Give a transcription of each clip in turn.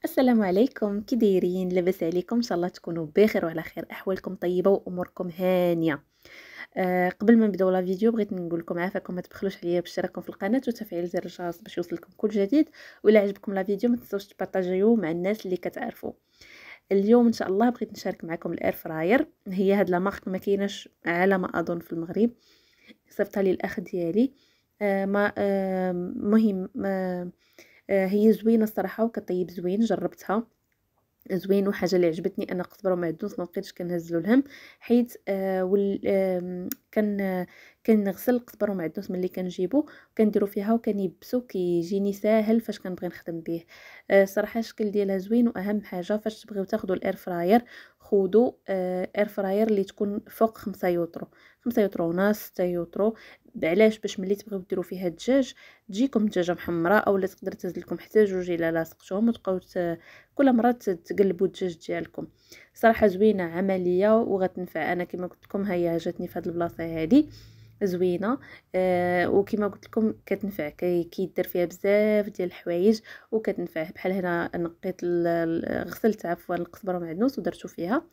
السلام عليكم، كي دايرين؟ لاباس عليكم؟ ان شاء الله تكونوا بخير وعلى خير، احوالكم طيبه واموركم هانيه. قبل ما نبداو لا فيديو بغيت نقول لكم عافاكم ما تبخلوش عليا باشتراككم في القناه وتفعيل زر الجرس باش يوصلكم كل جديد. ولا عجبكم لا فيديو ما تنسوش تبارطاجيو مع الناس اللي كتعرفوا. اليوم ان شاء الله بغيت نشارك معكم الاير فراير. هي هاد لا مارك ما كايناش على ما اظن في المغرب، صيفطها لي الاخ ديالي. ما مهم هي زوينه الصراحه وكطيب زوين، جربتها زوين. وحاجه اللي عجبتني انا قزبره ومعدنوس ما بقيتش كنهزلو الهم، حيت كنغسل القزبره ومعدنوس ملي كنجيبو كنديرو فيها وكنيبسو كيجيني ساهل فاش كنبغي نخدم به. صراحه الشكل ديالها زوين. واهم حاجه فاش تبغيو تاخذوا الاير فراير خذوا اير فراير اللي تكون فوق 5 يوترو، 5 يوترو ونص، 6 يوترو. علاش؟ باش ملي تبغيو ديروا فيها الدجاج تجيكم دجاجه محمراء، اولا تقدر تهز لكم حتى جوج الا لاصقتهم وتبقاو كل مرة تقلبوا الدجاج ديالكم. صراحه زوينه عمليه وغتنفع. انا كما قلت لكم هي جاتني في هذه البلاصه هذه زوينه. وكما قلت لكم كتنفع، كيدير فيها بزاف ديال الحوايج وكتنفع. بحال هنا نقيت غسلت عفوا القزبره معدنوس ودرتو فيها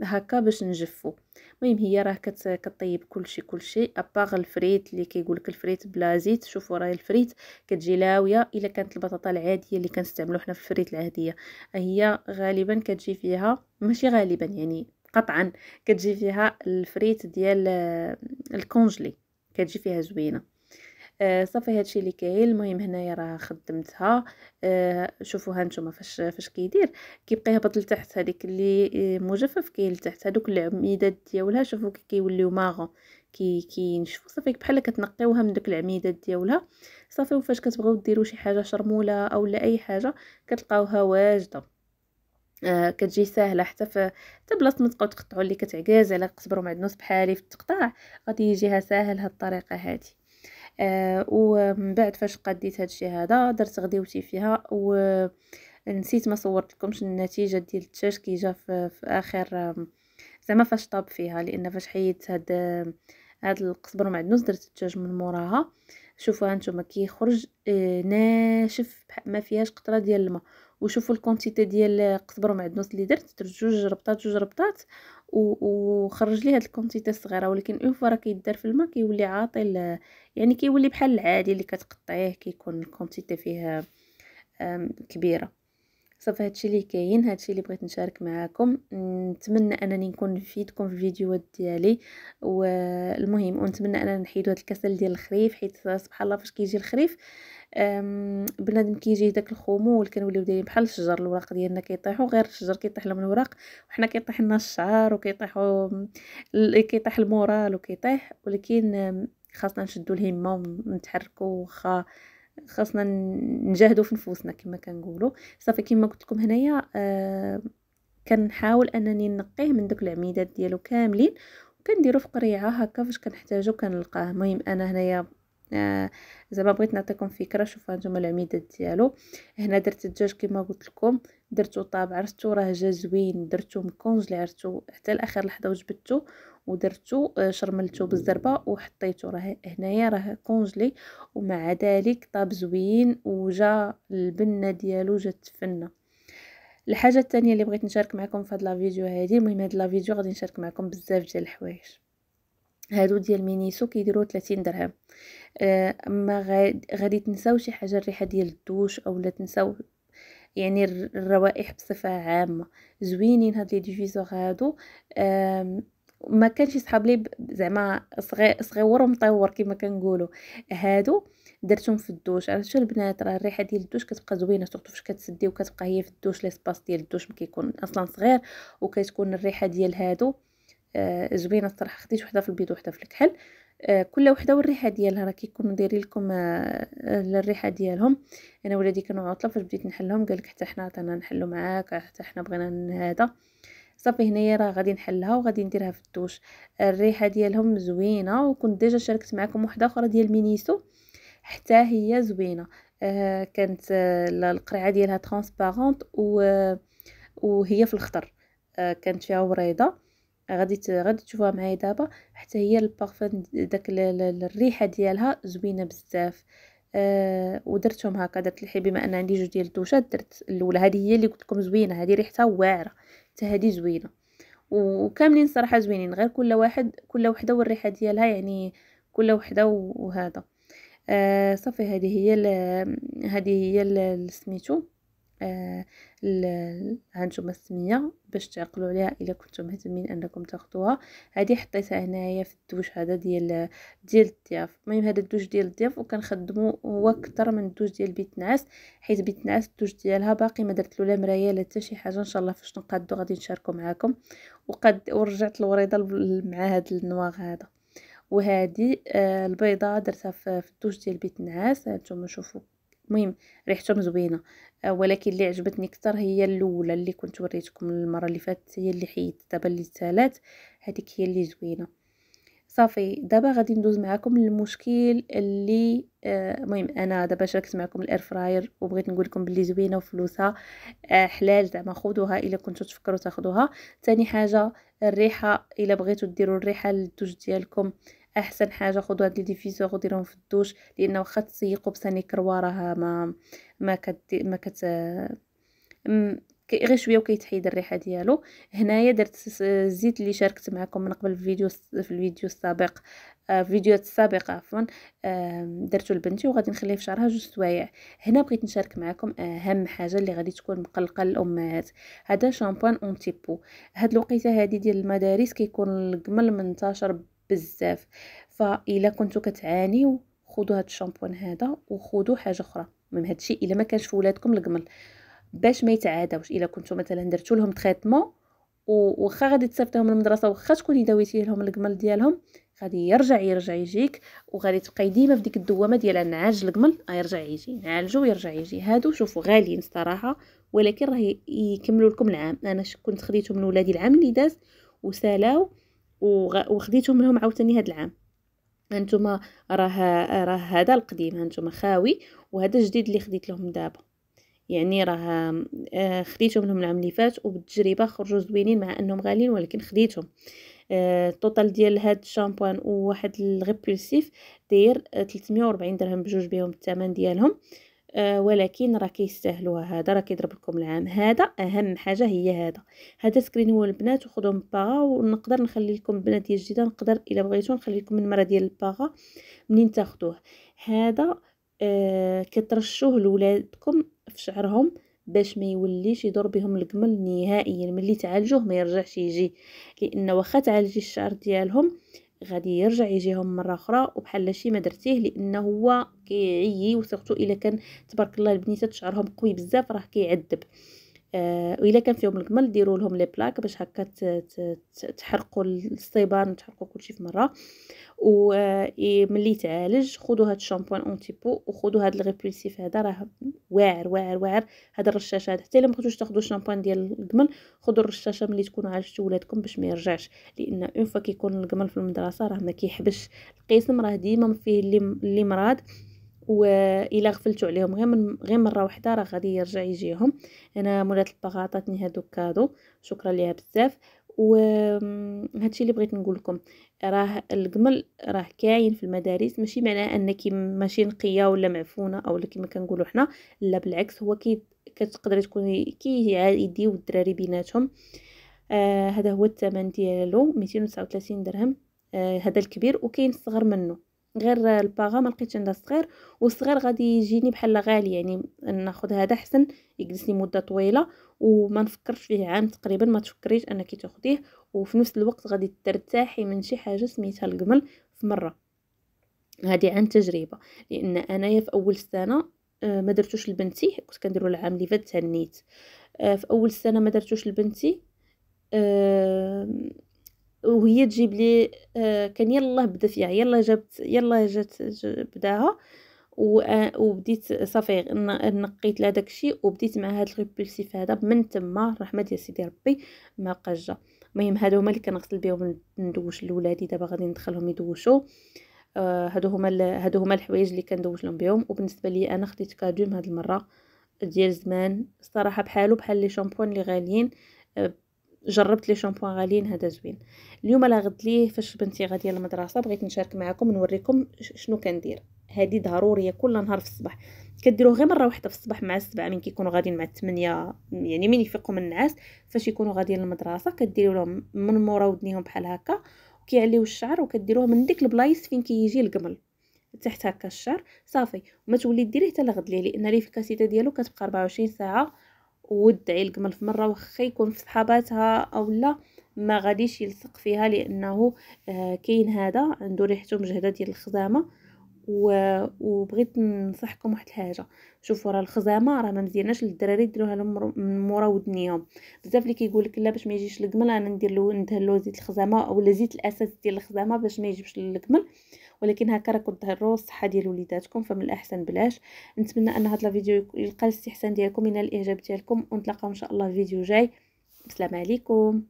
هكا باش نجفو. المهم هي راه كطيب كلشي اباغ الفريت اللي كيقولك الفريت بلا زيت. شوفوا راهي الفريت كتجي لاويه. الا كانت البطاطا العاديه اللي كنستعملو حنا في الفريت العاديه، هي غالبا كتجي فيها، ماشي غالبا يعني قطعا كتجي فيها الفريت ديال الكونجلي، كتجي فيها زوينه. صافي هادشي اللي كاين. المهم هنايا راه خدمتها. شوفوا ها نتوما فاش كيدير، كيبقى يهبط لتحت. هذيك اللي مجفف كاين لتحت، هذوك العميدات ديالها شوفوا كيوليو ماغون، كينشفوا. صافي بحال كتنقيوها من داك العميدات ديالها. صافي وفاش كتبغيو ديروا شي حاجه شرموله او لا اي حاجه كتلقاوها واجده. كتجي ساهله حتى بلاصه ما تبقاو تقطعوا اللي كتعكاز على قزبر ومعدنوس بحالي في التقطاع، غادي يجيها ساهل هاد الطريقه هذه. ومن بعد فاش قديت هادشي هذا درت غديوتي فيها. ونسيت ما صورت لكمش النتيجه ديال الدجاج كي جا في اخر، زعما فاش طاب فيها، لان فاش حيدت هاد القزبر ومعدنوس درت الدجاج من موراها. شوفوا هانتوما كيخرج ناشف ما فيهاش قطره ديال الماء. وشوفوا الكونتيتي ديال قزبر ومعدنوس اللي درت جوج ربطات وخرج لي هاد الكونتيتي الصغيره. ولكن اون فوا راه كيدار في الماء كيولي عاطل، يعني كيولي بحال العادي اللي كتقطعيه، كيكون الكونتيتي فيه كبيره. صافي هادشي اللي كاين، هادشي اللي بغيت نشارك معاكم. نتمنى انني نكون نفيدكم في الفيديوهات ديالي. والمهم ونتمنى اننا نحيدوا هاد الكسل ديال الخريف، حيت سبحان الله فاش كيجي الخريف بنادم كيجي داك الخمول كنوليو دايرين بحال الشجر. الوراق ديالنا كيطيحوا، غير الشجر كيطيح لهم الوراق وحنا كيطيح لنا الشعر وكيطيحوا كيطيح المورال وكيطيح. ولكن خاصنا نشدوا الهمه ونتحركوا، واخا خاصنا نجاهدوا في نفوسنا كما كنقولوا. صافي كما قلت لكم هنايا كنحاول انني نقيه من دوك العميدات ديالو كاملين وكنديرو في قريعه هكا فاش كنحتاجو كنلقاه. المهم انا هنايا زعما بغيت نعطيكم فكره. شوفوا هانتوما العميدات ديالو. هنا درت الدجاج كما قلت لكم، درتو طاب عرفتو راه جا زوين، درتو مكونجلي عرفتو حتى لاخر لحظه وجبدتو ودرتو شرملتو بالزربه وحطيتو. راه هنايا راه كونجلي ومع ذلك طاب زوين وجا البنه ديالو جات فنه. الحاجه الثانيه اللي بغيت نشارك معكم في هاد لا فيديو هذه، المهم هاد لا فيديو غادي نشارك معكم بزاف ديال الحوايج. هادو ديال مينيسو كيديروا 30 درهم. ما غادي تنساو شي حاجه الريحه ديال الدوش اولا تنساو يعني الروائح بصفه عامه. زوينين هاد لي ديفيزور هادو. ما كانش يصحاب لي زعما صغيور ومطور كما كنقولوا. هادو درتهم في الدوش. عرفتوا البنات راه الريحه ديال الدوش كتبقى زوينه، سورتو فاش كتسدي وكتبقى هي في الدوش. ليسباس ديال الدوش كيكون اصلا صغير وكتكون الريحه ديال هادو زوينه الصراحه. خديت وحده في البيض وحده في الكحل. كل وحده والريحه ديالها راه كيكونوا دايرين لكم الريحه ديالهم. انا ولادي كانوا عطله فاش بديت نحلهم قال لك حتى حنا عطانا نحلو معاك، حتى حنا بغينا هذا. صافي هنايا راه غادي نحلها وغادي نديرها في الدوش. الريحه ديالهم زوينه. وكنت ديجا شاركت معكم وحده اخرى ديال مينيسو حتى هي زوينه. كانت القرعه ديالها ترانسبارونت وهي في الخضر. كانت فيها وريضه. غادي تشوفوها معايا دابا. حتى هي البارفان داك الريحه ديالها زوينه بزاف. ودرتهم هكا. درت الحين بما ان عندي جوج ديال الدوشات، درت الاولى هذه هي اللي قلت لكم زوينه، هذه ريحتها واعره حتى هذه زوينه، وكاملين صراحه زوينين، غير كل وحده والريحه ديالها يعني، كل وحده وهذا. صافي هذه هي سميتو آه هانتوما السميه باش تعقلوا عليها الا كنتم مهتمين انكم تاخذوها. هذه حطيتها هنايا في الدوش هذا ديال الضياف. المهم هذا الدوش ديال الضياف وكنخدمو هو اكثر من الدوش ديال بيت نعاس، حيت بيت نعاس الدوش ديالها باقي ما درت له لا مرايه لا حتى شي حاجه. ان شاء الله فاش نقادو غادي نشاركو معكم. ورجعت الوريضه مع هذا النواغ هذا. وهذه البيضه درتها في الدوش ديال بيت النعاس، هانتوما شوفوا. المهم ريحتهم زوينه، ولكن اللي عجبتني اكثر هي الاولى اللي كنت وريتكم المره اللي فاتت، هي اللي حيدت دابا اللي تالات، هذيك هي اللي زوينه. صافي دابا غادي ندوز معكم للمشكل اللي المهم انا دابا شاركت معكم الاير فراير وبغيت نقول لكم بلي زوينه وفلوسها حلال، زعما خذوها الا كنتو تفكروا تاخذوها. ثاني حاجه الريحه، الا بغيتوا ديروا الريحه للدوش ديالكم احسن حاجه خذوا هاد لي ديفيزور وديروهم في الدوش، لانه واخا تسيقوا بساني كروه راه ما كت غير شويه وكيتحيد الريحه ديالو. هنايا درت الزيت اللي شاركت معكم من قبل في الفيديو السابق، فيديوهات السابقه عفوا، درتو لبنتي وغادي نخليه في شعرها 2 سوايع. هنا بغيت نشارك معكم اهم حاجه اللي غادي تكون مقلقه للامهات، هذا شامبوان اونتي بو. هاد الوقيته هذه ديال المدارس كيكون القمل منتشر بزاف، فاذا كنتو كتعانيو خذوا هاد الشامبوان هذا وخذوا حاجه اخرى. المهم هادشي الا ما كانش في ولادكم القمل باش ما يتعاداوش. الا كنتو مثلا درتو لهم تريتمون وخا غادي تصيفطيهم من المدرسه وخا تكوني داويتي لهم القمل ديالهم، غادي يرجع يجيك، وغادي تبقاي ديما في ديك الدوامه ديال نعالج القمل يرجع يجي، نعالجو ويرجع يجي. هادو شوفوا غاليين الصراحه، ولكن راه يكملوا لكم العام. انا كنت خديتهم من ولادي العام اللي داز وسالاو وخديتهم منهم عاوتاني هاد العام. هانتوما راه هذا القديم هانتوما خاوي، وهذا الجديد اللي خديت لهم دابا. يعني راه خديتهم منهم العام اللي فات وبالتجربه خرجوا زوينين مع انهم غاليين، ولكن خديتهم. التوتال ديال هاد الشامبوان وواحد الغيبولسيف داير 340 درهم بجوج بهم الثمن ديالهم. ولكن راه كيستاهلوها، هذا راه كيضرب لكم العام. هذا اهم حاجه هي هذا سكرين هو البنات، وخذوا من باغا، ونقدر نخلي لكم البنات ديال الجديده، نقدر الا بغيتو نخلي لكم النمره ديال الباغا منين تاخذوه. هذا كترشوه لولادكم في شعرهم باش ما يوليش يدور بهم القمل نهائيا. ملي تعالجوه ما يرجعش يجي، لان واخا تعالجي الشعر ديالهم غادي يرجع يجيهم مره اخرى وبحال شي ما درتيه، لانه هو كيعيي. وسورتو الا كان تبارك الله البنيتات شعرهم قوي بزاف راه كيعذب. والا كان فيهم القمل ديروا لهم لي بلاك باش هكا تحرقوا الصيبان وتحرقوا كلشي في مره. وملي تعالج خذوا هاد الشامبوان اونتي بو وخذوا هاد الريبولسيف هذا، راه واعر واعر واعر. هذا الرشاش هذا حتى الا ما بغيتوش تاخذوا الشامبوان ديال القمل، خذوا الرشاشه ملي تكونوا عالجتوا ولادكم باش ما يرجعش، لان اون فوا كيكون القمل في المدرسه راه ما كيحبش القسم، راه ديما فيه اللي مراد، والا غفلتوا عليهم غير مره واحده راه غادي يرجع يجيهم. انا مولات الباغا عطاتني هادو كادو، شكرا ليها بزاف. وهادشي اللي بغيت نقول لكم، راه القمل راه كاين في المدارس، ماشي معناه انك ماشي نقيه ولا معفونه او كما كنقولوا حنا، لا بالعكس. هو كتقدري تكوني يديو الدراري بيناتهم. هذا هو الثمن ديالو 239 درهم. هذا الكبير، وكاين الصغر منه، غير الباغا ما لقيتش عندها الصغير، والصغير غادي يجيني بحال غالي، يعني ناخذ هذا احسن يجلس لي مده طويله وما نفكرش فيه عام تقريبا. ما تفكريش انك تاخذيه وفي نفس الوقت غادي ترتاحي من شي حاجه سميتها القمل في مره. هذه عن تجربه، لان انايا في اول سنه ما درتوش لبنتي، كنت كنديرو العام اللي فات تهنيت. في اول سنه ما درتوش لبنتي، وهي تجيب لي كان يلا بدا فيها، يلا جات بداها. وبديت صافي نقيت لها داكشي وبديت مع هاد الريبولسيف هذا. من تما الرحمه ديال سيدي ربي ما بقاش جا. المهم هادو هما اللي كنغسل بهم ندوش لولادي، دابا غادي ندخلهم يدوشوا. هادو هما الحوايج اللي كندوش لهم بهم. وبالنسبه لي انا خديت كادوم هاد المره ديال زمان الصراحه، بحال لي شامبوان اللي غاليين. جربت لي شامبوان غاليين، هذا زوين. اليوم لا غد ليه فاش بنتي غاديه للمدرسه بغيت نشارك معكم نوريكم شنو كندير. هذه ضروريه كل نهار في الصباح. كديروه غير مره واحده في الصباح مع السبعه من كيكونوا غاديين، مع 8 يعني من يفيقوا من النعاس فاش يكونوا غاديين للمدرسه، كديروا لهم من مورا ودنيهم بحال هكا وكيعليو الشعر، وكديروه من ديك البلايص فين كيجي القمل تحت هكا الشعر صافي. وما تولي ديريه حتى لغد ليه، لان ليفيكاسيتي ديالو كتبقى 24 ساعه. ودعي القمل في مره واخا يكون في صحاباتها او لا ما غاديش يلصق فيها، لانه كاين هذا عنده ريحته مجهده ديال الخزامه. وبغيت ننصحكم واحد الحاجه، شوفوا راه الخزامه راه ما مزياناش للدراري ديروها لهم من مورا ودنيهم. بزاف اللي كيقول لك لا باش ما يجيش القمل انا ندير له ندهن له زيت الخزامه او زيت الاساس ديال الخزامه باش ما يجيبش القمل، ولكن هكا راكم تضروا الصحه ديال وليداتكم، فمن الاحسن بلاش. نتمنى ان هذا الفيديو يلقى الاستحسان ديالكم، من الاعجاب ديالكم، ونتلاقاو ان شاء الله في فيديو جاي. السلام عليكم.